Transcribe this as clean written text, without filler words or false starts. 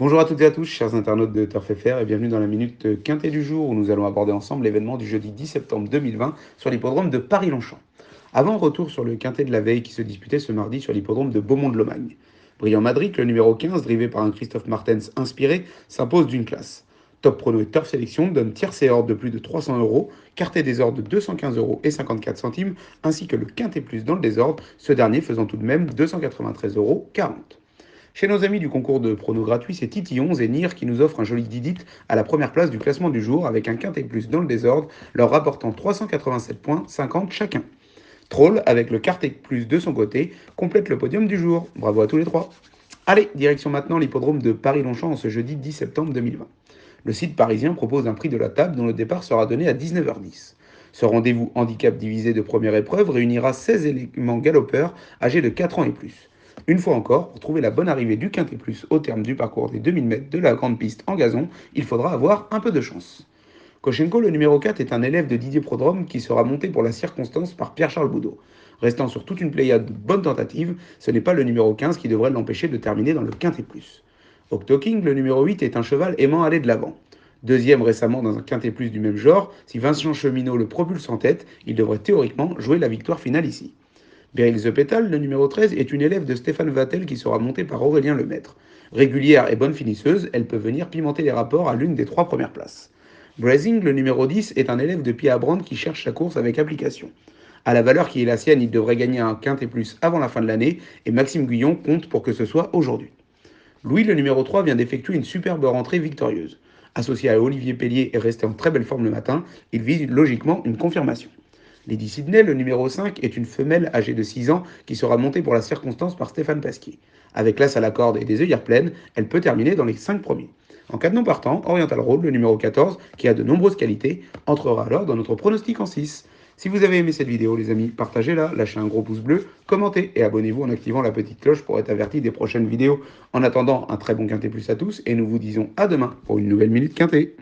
Bonjour à toutes et à tous, chers internautes de Turf FR, et bienvenue dans la minute quintée du jour où nous allons aborder ensemble l'événement du jeudi 10 septembre 2020 sur l'hippodrome de Paris-Longchamp. Avant, retour sur le quintet de la veille qui se disputait ce mardi sur l'hippodrome de Beaumont-de-Lomagne. Brillant Madrid, le numéro 15, drivé par un Christophe Martens inspiré, s'impose d'une classe. Top Prono et Turf Sélection donnent tierce et ordre de plus de 300 euros, quartet des ordres de 215 euros et 54 centimes, ainsi que le quintet plus dans le désordre, ce dernier faisant tout de même 293,40 euros. Chez nos amis du concours de pronos gratuit, c'est Titillon et Nir qui nous offrent un joli didit à la première place du classement du jour avec un quintet plus dans le désordre, leur rapportant 387 points 50 chacun. Troll, avec le quartet plus de son côté, complète le podium du jour. Bravo à tous les trois. Allez, direction maintenant l'hippodrome de Paris-Longchamp en ce jeudi 10 septembre 2020. Le site parisien propose un prix de la table dont le départ sera donné à 19h10. Ce rendez-vous handicap divisé de première épreuve réunira 16 éléments galopeurs âgés de 4 ans et plus. Une fois encore, pour trouver la bonne arrivée du Quintet Plus au terme du parcours des 2000 mètres de la grande piste en gazon, il faudra avoir un peu de chance. Koshenko, le numéro 4, est un élève de Didier Prodrome qui sera monté pour la circonstance par Pierre-Charles Boudot. Restant sur toute une pléiade de bonnes tentatives, ce n'est pas le numéro 15 qui devrait l'empêcher de terminer dans le Quintet Plus. Octo King, le numéro 8, est un cheval aimant aller de l'avant. Deuxième récemment dans un Quintet Plus du même genre, si Vincent Cheminot le propulse en tête, il devrait théoriquement jouer la victoire finale ici. Beryl The Petal, le numéro 13, est une élève de Stéphane Vattel qui sera montée par Aurélien Lemaître. Régulière et bonne finisseuse, elle peut venir pimenter les rapports à l'une des 3 premières places. Brazing, le numéro 10, est un élève de Pia Brand qui cherche sa course avec application. À la valeur qui est la sienne, il devrait gagner un quintet plus avant la fin de l'année et Maxime Guyon compte pour que ce soit aujourd'hui. Louis, le numéro 3, vient d'effectuer une superbe rentrée victorieuse. Associé à Olivier Pellier et resté en très belle forme le matin, il vise logiquement une confirmation. Lady Sydney, le numéro 5, est une femelle âgée de 6 ans qui sera montée pour la circonstance par Stéphane Pasquier. Avec l'as à la corde et des œillères pleines, elle peut terminer dans les 5 premiers. En cas de non partant, Oriental Road, le numéro 14, qui a de nombreuses qualités, entrera alors dans notre pronostic en 6. Si vous avez aimé cette vidéo, les amis, partagez-la, lâchez un gros pouce bleu, commentez et abonnez-vous en activant la petite cloche pour être averti des prochaines vidéos. En attendant, un très bon quintet plus à tous et nous vous disons à demain pour une nouvelle Minute Quintet.